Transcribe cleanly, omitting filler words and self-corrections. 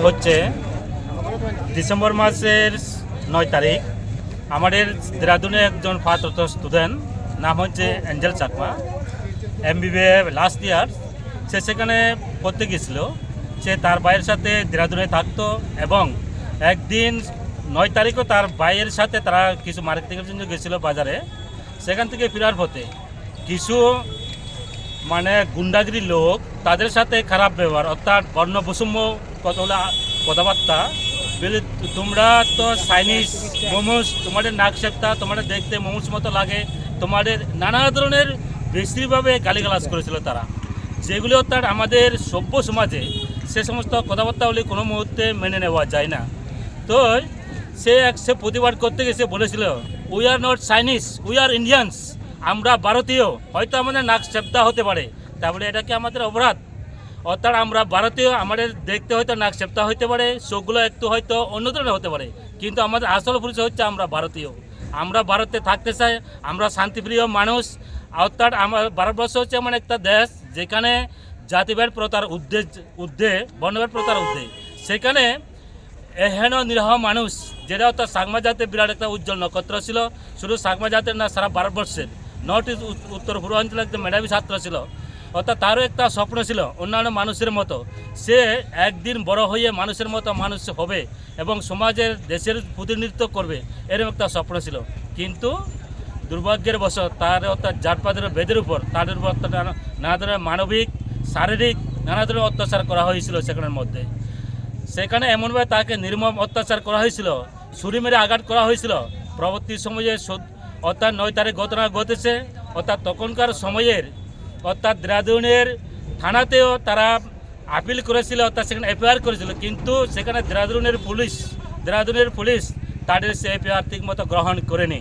হচ্ছে ডিসেম্বর মাসের 9 তারিখ আমাদের দেরাদুনে একজন ফার্স্ট স্টুডেন্ট নাম হচ্ছে Angel Chakma, MBBA last year. সে সেখানে পড়তে গেছিল। সে তার ভাইয়ের সাথে দেরাদুনে থাকতো এবং একদিন 9 তারিখও তার ভাইয়ের সাথে তারা কিছু মার্কেটিংয়ের জন্য গেছিলো বাজারে। সেখান থেকে ফেরার পথে কিছু গুন্ডাগিরি লোক তাদের সাথে খারাপ ব্যবহার, অর্থাৎ বর্ণ বৈষম্য কথাবার্তা বলে, তোমরা তো চাইনিজ মোমোস, তোমাদের নাক সেপ্তা, তোমাদের দেখতে মোমোস মতো লাগে, তোমাদের নানা ধরনের বিশ্রীভাবে গালিগালাজ করেছিল তারা, যেগুলি অর্থাৎ আমাদের সভ্য সমাজে সে সমস্ত কথাবার্তাগুলি কোনো মুহূর্তে মেনে নেওয়া যায় না। তো সে প্রতিবাদ করতে গিয়ে সে বলেছিল, we are not Chinese, we are Indians, আমরা ভারতীয়, হয়তো আমাদের নাক সেপ্তা হতে পারে, তাহলে এটা কি আমাদের অপরাধ? অর্থাৎ আমরা ভারতীয়, আমাদের দেখতে হয়তো নাক সেপ্তা হতে পারে, চোখগুলো একটু হয়তো অন্য ধরনের হতে পারে, কিন্তু আমাদের আসল পরিচয় হচ্ছে আমরা ভারতীয়। আমরা ভারতে থাকতে চাই, আমরা শান্তিপ্রিয় মানুষ। অর্থাৎ আমার ভারতবর্ষ হচ্ছে এমন একটা দেশ যেখানে জাতিভেদ প্রথার ঊর্ধ্বে বর্ণভেদ প্রথার ঊর্ধ্বে, সেখানে এহেন নিরহ মানুষ, যেটা অর্থাৎ সাকমা জাতের বিরাট একটা উজ্জ্বল নক্ষত্র ছিল। শুধু সাকমা জাতের না, সারা ভারতবর্ষের নর্থ ইস্ট উত্তর পূর্বাঞ্চলের একজন মেধাবী ছাত্র ছিল। অর্থাৎ তারও একটা স্বপ্ন ছিল অন্যান্য মানুষের মতো, সে একদিন বড় হয়ে মানুষের মতো মানুষ হবে এবং সমাজের দেশের প্রতিনিধিত্ব করবে, এরকম একটা স্বপ্ন ছিল। কিন্তু দুর্ভাগ্যের বশত তার অর্থাৎ জাতপাতের বেদের উপর তাদের উপর নানা ধরনের মানবিক, শারীরিক নানা ধরনের অত্যাচার করা হয়েছিল। সেখানে এমনভাবে তাকে নির্মম অত্যাচার করা হয়েছিল, ছুরি মেরে আঘাত করা হয়েছিল। পরবর্তী সময়ে অর্থাৎ 9 তারিখ ঘটনা ঘটেছে। অর্থাৎ তখনকার সময়ের অর্থাৎ দেরাদুনের থানাতেও তারা আপিল করেছিল, অর্থাৎ সেখানে এফআইআর করেছিল, কিন্তু সেখানে দেরাদুনের পুলিশ তাদের সে এফআইআর ঠিকমতো গ্রহণ করেনি।